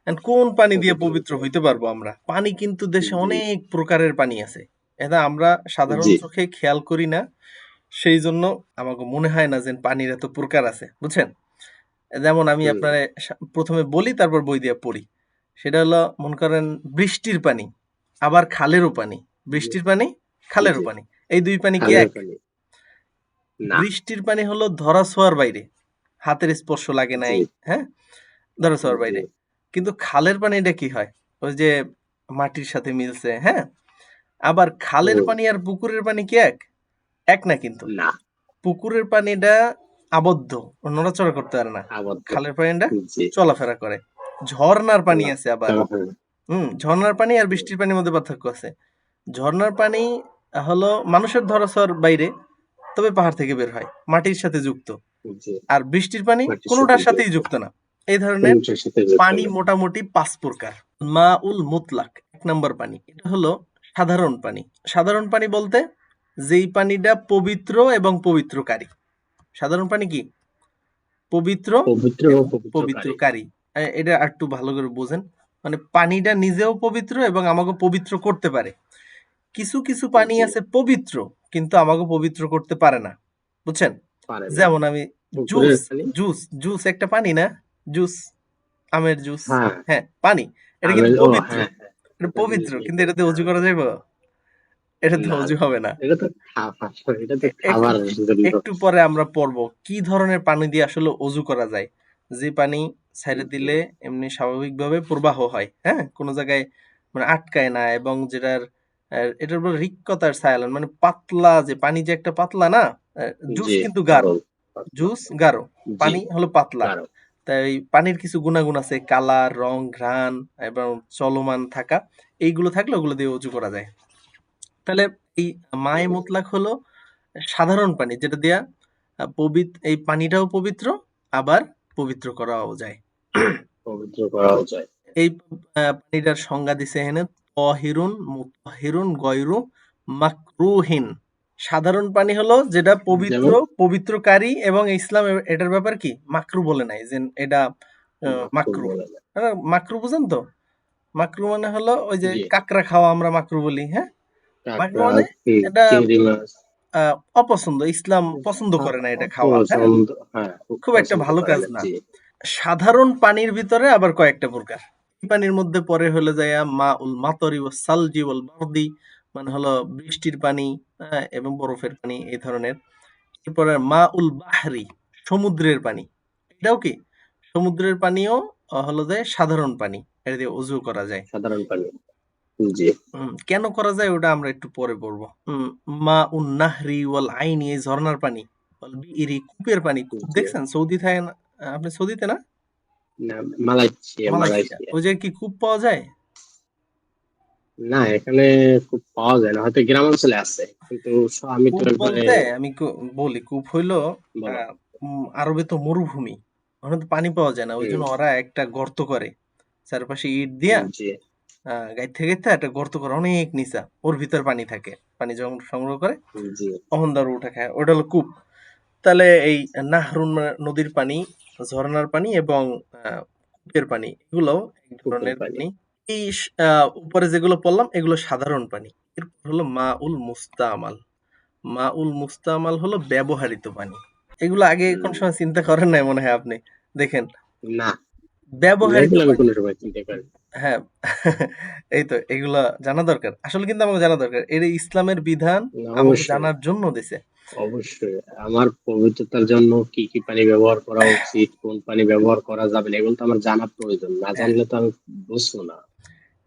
কোন পানি দিয়ে পবিত্র পবিত্র হতে হইতে পারবো আমরা? পানি কিন্তু দেশে জি অনেক প্রকারের পানি আছে। এটা আমরা সাধারণ জি চোখে খেয়াল করি না। সেই জন্য আমাকে মনে হয় না যে পানির এত প্রকার আছে, বুঝছেন? যেমন আমি হুম আপনার প্রথমে বলি, তারপর বই দিয়ে পড়ি। সেটা হলো, মনে করেন, বৃষ্টির পানি, আবার খালেরও পানি। জি বৃষ্টির পানি, খালেরও জি পানি, এই দুই পানি কি খালের এক? পানি না বৃষ্টির পানি হলো ধরা ছোঁয়ার বাইরে, হাতের স্পর্শ লাগে জি নাই, হ্যাঁ, ধরা ছোঁয়ার জি বাইরে। কিন্তু খালের পানিটা কি হয়? ওই যে মাটির সাথে মিলছে, হ্যাঁ। আবার খালের হুম পানি আর পুকুরের পানি কি এক? এক না কিন্তু। না পুকুরের পানিটা আবদ্ধ, ও নড়াচড়া করতে পারে না। আবদ্ধ খালের পানিটা জি চলাফেরা করে। ঝর্ণার পানি চলা আছে আবার। হ্যাঁ হ্যাঁ ঝর্ণার পানি আর হুম, বৃষ্টির পানির মধ্যে পার্থক্য আছে। ঝর্ণার পানি হলো মানুষের ধরাছোঁয়ার বাইরে, তবে পাহাড় থেকে বের হয়, মাটির সাথে যুক্ত। জি আর বৃষ্টির পানি মাটির সাথে কোনোটার সাথেই যুক্ত যুক্ত না। এই ধরনের কোনটার সাথে যুক্ত পানি না মোটামুটি ৫ প্রকার। মাউল মুতলাক ১ নম্বর পানি। এটা হলো সাধারণ পানি। সাধারণ পানি বলতে যেই পানিটা পবিত্র এবং পবিত্রকারী। সাধারণ পানি কি? পবিত্র পবিত্র ও এবং পবিত্রকারী পবিত্রকারী। এটা আরেকটু ভালো করে বোঝেন। মানে পানিটা নিজেও পবিত্র এবং আমাকে পবিত্র করতে পারে। কিছু, কিছু পানি জি আছে পবিত্র, কিন্তু আমাকে পবিত্র করতে পারে না। বুঝছেন? পারে না যেমন আমি জুস, পুকুরের পানি জুস একটা পানি না? জুস, আমের জুস। হ্যাঁ হ্যাঁ, পানি। এটা কিন্তু আমের ও পবিত্র। হ্যাঁ হ্যাঁ এটা এটা পবিত্র। কিন্তু লিকুইড এটাতে অজু হ্যাঁ করা যাইব? এটাতে না অজু হবে না। এটা তো খাবার এটা তো একটু খাবার জন্য একটু পরে আমরা পড়বো কি ধরনের পানি দিয়ে আসলে অজু করা যায়। যে পানি ছাইড়ে জি দিলে এমনি স্বাভাবিকভাবে প্রবাহ হয়, হ্যাঁ? কোন জায়গায় মানে আটকায় না, এবং যেটার এটার উপর রিক্কতার ছায়ালন, মানে পাতলা, যে পানি যে একটা পাতলা না? আ জুস জি কিন্তু গাঢ়। তরল পাতলা জুস গাঢ়। জি পানি হলো পাতলা। গাঢ় তাই পানির কিছু গুণাগুণ আছে, কালার, রং, ঘ্রাণ এবং চলমান থাকা। এইগুলো থাকলে ওগুলো দিয়ে অজু করা যায়। তাহলে এই মায়ে হুম, মুতলাক হলো সাধারণ পানি, যেটা দিয়া এই পানিটাও পবিত্র, আবার পবিত্র করাও যায়। পবিত্র করাও যায় এই পানিটার সংজ্ঞা দিছে এখানে, তহিরুন মুতাহিরুন গয়রু মাকরুহিন। সাধারণ পানি হলো যেটা পবিত্র, যেমন পবিত্রকারী, এবং ইসলাম এটার ব্যাপার কি মাকরু বলে নাই যে এটা মাকরুম মাকরু। বলে না মাকরু বুঝেন তো? মাকরু মানে হলো ওই যে জি কাঁকড়া খাওয়া আমরা মাকরু বলি, হ্যাঁ। মাকরু কাঁকড়া মানে এটা চিংড়ি মাছ অপছন্দ, ইসলাম পছন্দ করে না এটা খাওয়া, হ্যাঁ। অপছন্দ হ্যাঁ খুব একটা পছন্দ ভালো করে কাজ না না। জি সাধারণ পানির ভিতরে আবার কয়েকটা প্রকার। এই পানির মধ্যে পরে হলো যাইয়া মা উল মাতরি ও সালজি ওয়াল বারদি, মানে হলো বৃষ্টির পানি, এবং বরফের পানি, এই ধরনের। এরপরে মা উল বাহরি, সমুদ্রের পানি। এটাও কি সমুদ্রের পানিও হলো যে সাধারণ পানি, এটা দিয়ে অজু করা যায়। সাধারণ পানি জি কেন করা যায় ওটা আমরা একটু পরে পড়বো। মা উন নাহরি ওয়াল আইনি, এই ঝর্ণার পানি, ওয়াল বিইরি, কূপের পানি। কূপ জি দেখছেন সৌদি থাকে না? আপনি সৌদিতে না? না মালয়েশিয়া মালয়েশিয়া, মালয়েশিয়া ওই জায়গায় কি কূপ পাওয়া যায়? না এখানে খুব পাওয়া যায় না হয়তো গ্রাম অঞ্চলে আছে কিন্তু আমি তো কূপ একবারে বলতে আমি বলি, কূপ হইলো বলো আরবে তো মরুভূমি, ওখানে তো পানি পাওয়া যায় না, ওই জন্য হুম ওরা একটা গর্ত করে, চারপাশে ইট দিয়া জি গাইতে গাইতে একটা গর্ত করে অনেক নিচা, ওর ভিতর পানি থাকে, পানি যখন সংগ্রহ করে জি তখন তার উঠে খায়, ওটা হলো কূপ। তাহলে এই নাহরুন নদীর পানি, ঝর্ণার পানি এবং কূপের পানি, এগুলো এক কূপের ধরনের পানি পানি। এই উপরে যেগুলো পড়লাম এগুলো সাধারণ পানি। এরপর হলো মাউল মুস্তামাল। মাউল মুস্তামাল হলো ব্যবহারিত পানি। এগুলো আগে কোন হুম সময় চিন্তা করেন নাই মনে হয় আপনি? দেখেন, না ব্যবহারিত এগুলো আমি পানি, কোনো সময় চিন্তা করি হ্যাঁ। এই তো এগুলা জানা দরকার, আসলে কিন্তু আমাকে জানা দরকার, এটা ইসলামের বিধান, না, আমাকে অবশ্যই জানার জন্য দিছে। অবশ্যই আমার পবিত্রতার জন্য কি কি পানি ব্যবহার করা উচিত কোন পানি ব্যবহার করা যাবে না এগুলো তো আমার জানা প্রয়োজন না হ্যাঁ, জানলে তো আমি বুঝবো না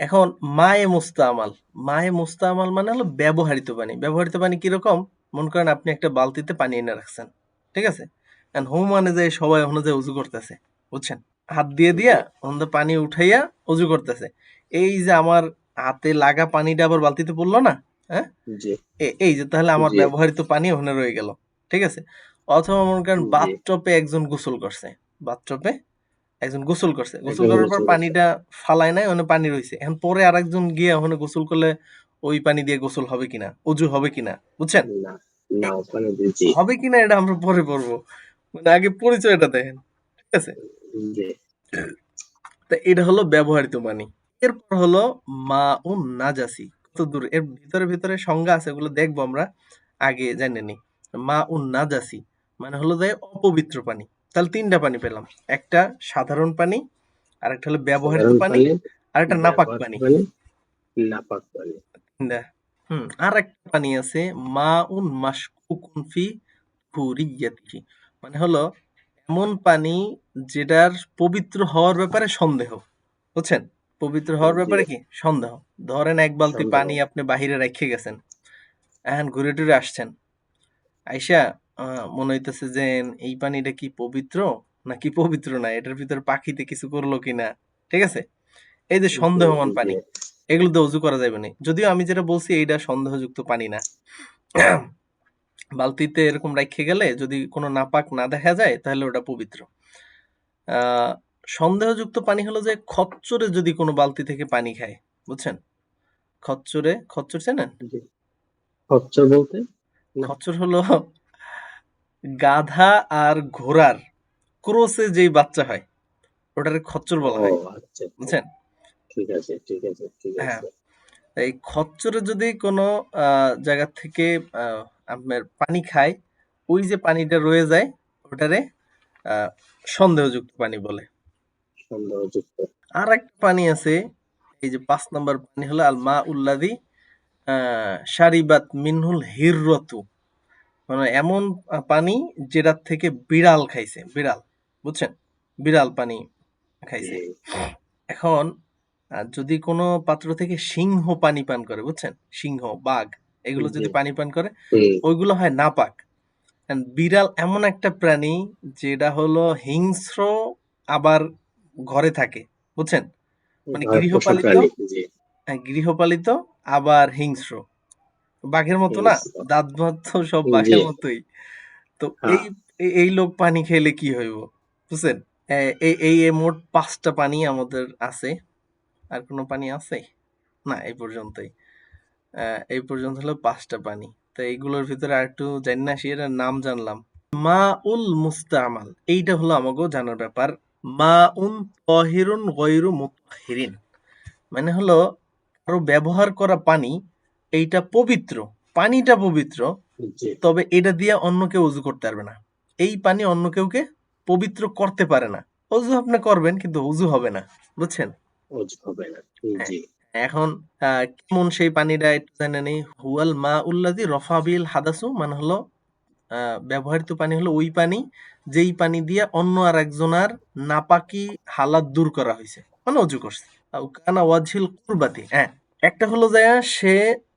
এখন মায়ে মুস্তামাল। মায়ে মুস্তামাল মানে হলো ব্যবহৃত পানি। ব্যবহৃত পানি কিরকম? মনে করেন আপনি একটা বালতিতে পানি এনে রাখছেন, ঠিক আছে? এখন মানে যে সবাই ওখানে যে উজু করতেছে, বুঝছেন? হাত দিয়ে দিয়া জি ওখান থেকে পানি উঠাইয়া অজু করতেছে। এই যে আমার হাতে লাগা পানিটা আবার বালতিতে পড়লো না, হ্যাঁ? জি এই যে তাহলে আমার জি ব্যবহৃত পানি ওখানে রয়ে গেল, ঠিক আছে? অথবা মনে করেন জি বাথটবে একজন গোসল করছে, বাথটবে একজন গোসল করছে, গোসল একজন করার পর গোসল করছে পানিটা ফালায় নাই, ওখানে পানি রয়েছে, এখন পরে আরেকজন গিয়ে ওখানে গোসল করলে ওই পানি দিয়ে গোসল হবে কিনা, অজু হবে কিনা, বুঝছেন? না না এ- ওখানে জি হবে কিনা এটা আমরা পরে পড়বো, মানে আগে পরিচয়টা দেখেন, ঠিক আছে? জি তা এটা হলো ব্যবহৃত পানি। এরপর হলো মাউন নাজাসি। কত দূর এর ভিতরে ভিতরে সংজ্ঞা আছে, ওগুলো দেখবো আমরা, আগে জেনে নিই। মাউন নাজাসি মানে হলো যে অপবিত্র পানি। তাহলে তিনটা পানি পেলাম, একটা সাধারণ পানি, আরেকটা হলো ব্যবহৃত সাধারণ পানি, পানি, আর একটা নাপাক ব্যবহার্য পানি। পানি, নাপাক পানি। তিনটা। আর একটা পানি আছে মাউন মাশকুকুন ফি তুহুরিয়াতিহি, মানে হলো এমন পানি যেটার পবিত্র হওয়ার ব্যাপারে সন্দেহ। বুঝছেন? পবিত্র হওয়ার জি, ব্যাপারে কি সন্দেহ। ধরেন এক বালতি সন্দেহ। পানি আপনি বাহিরে রেখে গেছেন, এখন ঘুরে টুরে আসছেন, আইসা মনে হইতেছে যে এই পানিটা কি পবিত্র নাকি পবিত্র না, এটার ভিতর পাখিতে কিছু করলো কিনা, ঠিক আছে? এই যে জি, সন্দেহমান জি। পানি, এগুলোতে অজু করা যাবে না। যদিও আমি যেটা বলছি এইটা সন্দেহযুক্ত পানি না। বালতিতে এরকম রাইখে গেলে যদি কোনো নাপাক না দেখা যায় তাহলে ওটা পবিত্র। আহ সন্দেহযুক্ত পানি হলো যে খচ্চরে যদি কোনো বালতি থেকে পানি খায়, বুঝছেন? খচ্চর চেনেন? জি। খচ্চর বলতে? না। খচ্চর হলো গাধা আর ঘোড়ার ক্রসে যেই বাচ্চা হয় ওটারে খচ্চর ও বলা হয়, আচ্ছা, আচ্ছা। বুঝছেন? ঠিক আছে, ঠিক আছে, ঠিক হ্যাঁ, আছে। এই খচ্চরে যদি কোনো জায়গা থেকে আপনার পানি খায়, ওই যে পানিটা রয়ে যায় ওটারে আহ, সন্দেহযুক্ত পানি বলে। সন্দেহযুক্ত। আর একটা পানি আছে, এই যে 5 নম্বর পানি হলো আল মা উল্লাদি শারিবাত মিনহুল হিররতু, মানে এমন পানি যেটার থেকে বিড়াল খাইছে, বিড়াল, বুঝছেন? বিড়াল পানি খাইছে। জি, এখন যদি কোনো পাত্র থেকে সিংহ পানি পান করে, বুঝছেন? সিংহ, বাঘ, এগুলো জি। যদি পানি পান করে হুম, ওইগুলো হয় নাপাক। And বিড়াল এমন একটা প্রাণী যেটা হলো হিংস্র, আবার ঘরে থাকে, বুঝছেন? মানে পোষা গৃহপালিত, প্রাণী। জি, গৃহপালিত আবার হিংস্র, বাঘের মতো না, হিংস্র। দাঁত মাত তো সব জি, বাঘের মতোই। তো হ্যাঁ। এই এই লোক পানি খেলে কি হইব, বুঝছেন? এই এই এই মোট 5টা পানি আমাদের আছে। আর কোনো পানি আছে? না, এই পর্যন্তই। এই পর্যন্ত হলো 5টা পানি। তো এইগুলোর ভিতরে আরেকটু জানি না, সেটার নাম জানলাম। মা উল মুস্তামাল, এইটা হলো আমাকেও জানার ব্যাপার। মা উন তহিরুন গয়রু মুতাহিরিন, মানে হলো কারো ব্যবহার করা পানি, এইটা পবিত্র, পানিটা পবিত্র, জি, তবে এটা দিয়ে অন্য কেউ অজু করতে পারবে না। এই পানি অন্য কেউকে পবিত্র করতে পারে না। অজু আপনি করবেন কিন্তু অজু হবে না, বুঝছেন? ওজ হবে না। হ্যাঁ, জি, এখন কেমন সেই পানিটা একটু জেনে নেই। হুয়াল মা উল্লাদি রফা বিল হাদাসু, মানে হলো ব্যবহৃত পানি হলো ওই পানি যেই পানি দিয়ে অন্য আর একজনার নাপাকি হালাত দূর করা হয়েছে, মানে অজু করছে। আও কানা ওয়াজহিল কুরবাতি, হ্যাঁ, একটা হলো যে সে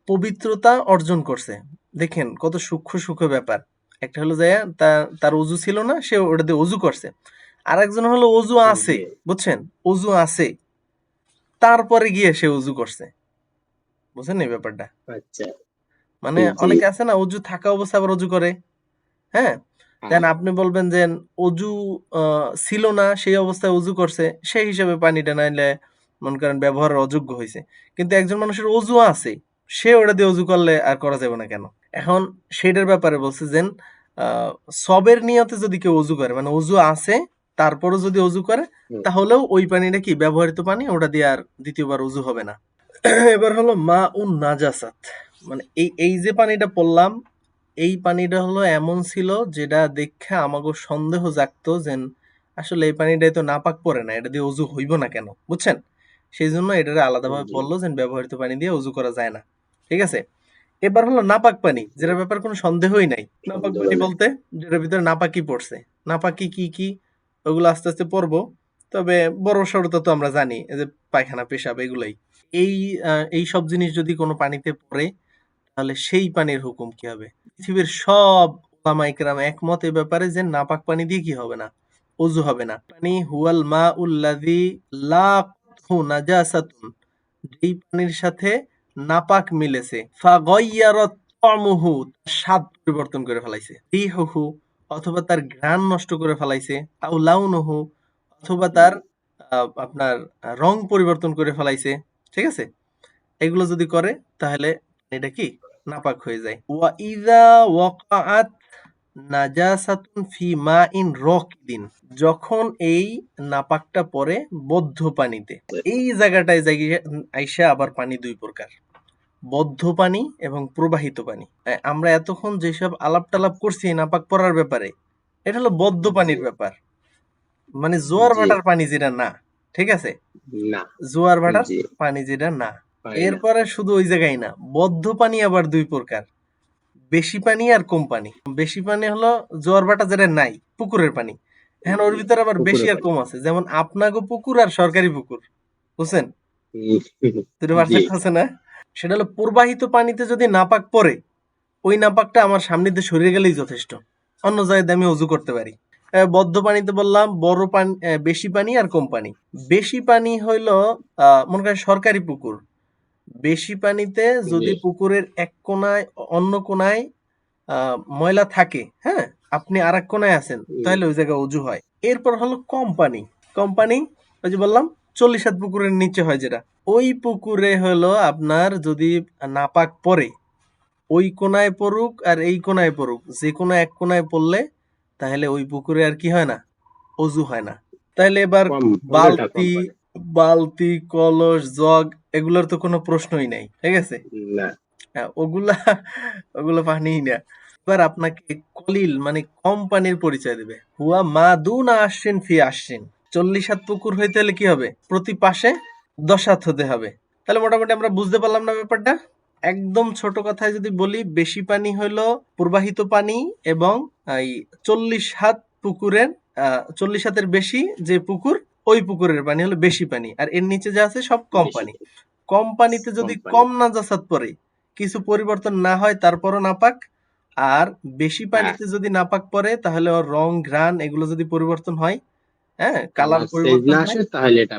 পবিত্রতা অর্জন করছে। দেখেন কত সূক্ষ্ম সূক্ষ্ম ব্যাপার। একটা হলো যে তার তার অজু ছিল না, সে ওটা দিয়ে অজু করছে। আর একজন হলো অজু আছে, জি। বুঝছেন? অজু আছে, তারপরে গিয়ে সে অজু করছে। বুঝছেন এই ব্যাপারটা? আচ্ছা। মানে জি, অনেকে আছে না অজু থাকা অবস্থায় আবার অজু করে, হ্যাঁ? হ্যাঁ। দেন আপনি বলবেন যে অজু ছিল না সেই অবস্থায় অজু করছে, সেই হিসাবে পানিটা নাইলে মনে করেন ব্যবহারের অযোগ্য হয়েছে। কিন্তু একজন মানুষের অজু আছে, সে ওটা দিয়ে অজু করলে আর করা যাবে না কেন? এখন সেটার ব্যাপারে বলছে যে সবের নিয়তে যদি কেউ অজু করে, মানে অজু আছে তারপরও যদি অজু করে, হুম, তাহলেও ওই পানিটা কি ব্যবহৃত পানি, ওটা দিয়ে আর দ্বিতীয়বার অজু হবে না। এবার হলো মা উন নাজাসাত, মানে এই এই যে পানিটা পড়লাম, এই পানিটা হলো এমন ছিল যেটা দেখে আমাগো সন্দেহ জাগতো যে আসলে এই পানিটাই তো নাপাক পড়ে না, এটা দিয়ে অজু হইব না কেন, বুঝছেন? সেই জন্য এটারে আলাদাভাবে জি। বললো যে ব্যবহৃত পানি দিয়ে অজু করা যায় না, ঠিক আছে? এবার হলো নাপাক পানি, জি, যেটার ব্যাপারে কোনো সন্দেহই নাই। নাপাক সন্দেহ পানি নাই। বলতে যেটার ভিতরে নাপাকি পড়ছে। নাপাকি কি কি ওগুলো আস্তে আস্তে পড়বো। তবে বড় সড়টা তো আমরা জানি, এই যে পায়খানা পেশাব এগুলাই। এই এই সব জিনিস যদি কোনো পানিতে পড়ে তাহলে সেই পানির হুকুম কি হবে? পৃথিবীর সব উলামায়ে কেরাম একমত এ ব্যাপারে যে নাপাক পানি দিয়ে কি হবে না? অজু হবে না। পানি হুয়াল মাউল্লাযী লা কুতহু নাজাসাতুন, যেই পানির সাথে নাপাক মিলেছে। ফাগায়্যারাত তা'মুহু, তার স্বাদ পরিবর্তন করে ফেলাইছে। রিহুহু, অথবা তার ঘ্রাণ নষ্ট করে ফেলাইছে। আও লাউনুহু, অথবা তার আপনার রং পরিবর্তন করে ফেলাইছে। ঠিক আছে? এগুলো যদি করে তাহলে এটা কি নাপাক হয়ে যায়। ওয়া ইযা ওয়াকাআত নাজাসাতুন ফি মাইন রাকিদিন, যখন এই নাপাকটা পড়ে বদ্ধ পানিতে। এই জায়গাটায় আইসা আবার পানি দুই প্রকার, বদ্ধ পানি এবং প্রবাহিত পানি। আমরা এতক্ষণ যেসব আলাপ টালাপ করছি এই নাপাক পড়ার ব্যাপারে, এটা হলো বদ্ধ জি পানির ব্যাপার, মানে জোয়ার জি ভাটার পানি যেটা না, ঠিক আছে, না জোয়ার ভাটার জি পানি যেটা না। পারি না। এরপরে শুধু ওই জায়গায় না, বদ্ধ পানি আবার দুই প্রকার, বেশি পানি আর কম পানি। বেশি পানি হলো জোয়ার ভাটা যেটা নাই, পুকুরের পানি। এখন ওর জি ভিতরে আবার বেশি পুকুরে আর পানি। কম আছে, যেমন আপনাগো পুকুর আর সরকারি পুকুর, বুঝছেন? দুটো জি পার্থক্য আছে না? সেটা হলো প্রবাহিত পানিতে যদি নাপাক পড়ে, ওই নাপাকটা আমার সামনে দিয়ে সরে গেলেই যথেষ্ট, অন্য জায়গায় আমি অজু করতে পারি। বদ্ধ পানিতে বললাম বড় পানি, বেশি পানি আর কম পানি। বেশি পানি হইল মনে করেন সরকারি পুকুর, বেশি পানিতে জি যদি পুকুরের এক কোনায় অন্য কোনায় ময়লা থাকে, হ্যাঁ, আপনি আর এক কোনায় আছেন, তাহলে ওই জায়গায় অজু হয়। এরপর হলো কম পানি। কম পানি ওই যে বললাম 40 হাত পুকুরের নিচে হয় যেটা, ওই পুকুরে হলো আপনার যদি নাপাক পড়ে, ওই কোনায় পড়ুক আর এই কোনায় পড়ুক, যে কোনো এক কোনায় পড়লে তাহলে ওই পুকুরে আর কি হয় না, অজু হয় না। তাহলে এবার কম, অজুটা কম বালতি পারে। বালতি কলস জগ এগুলোর তো কোনো প্রশ্নই নাই, ঠিক আছে। না হ্যাঁ, ওগুলা ওগুলো পানিই না। এবার আপনাকে কলিল মানে কম পানির পরিচয় দেবে। হুয়া মা দুনা আশ্বিন ফি আশ্বিন, 40 হাত পুকুর হইতে হলে কি হবে, প্রতি পাশে 10 হাত হতে হবে। তাহলে মোটামুটি আমরা বুঝতে পারলাম না ব্যাপারটা। একদম ছোট কথায় যদি বলি, বেশি পানি হইলো প্রবাহিত পানি, এবং এই 40 হাত পুকুরের 40 হাতের বেশি যে পুকুর, ওই পুকুরের পানি হলো বেশি পানি, আর এর নিচে যা আছে সব কম বেশি পানি। কম পানিতে কম যদি পানি। কম নাজাসাত পড়ে, কিছু পরিবর্তন না হয় তারপরও নাপাক। আর বেশি হ্যাঁ, পানিতে যদি নাপাক পড়ে তাহলে ওর রং ঘ্রাণ এগুলো যদি পরিবর্তন হয়, হ্যাঁ, কালার কালার চেঞ্জ পরিবর্তন না হয়, আসে তাহলে এটা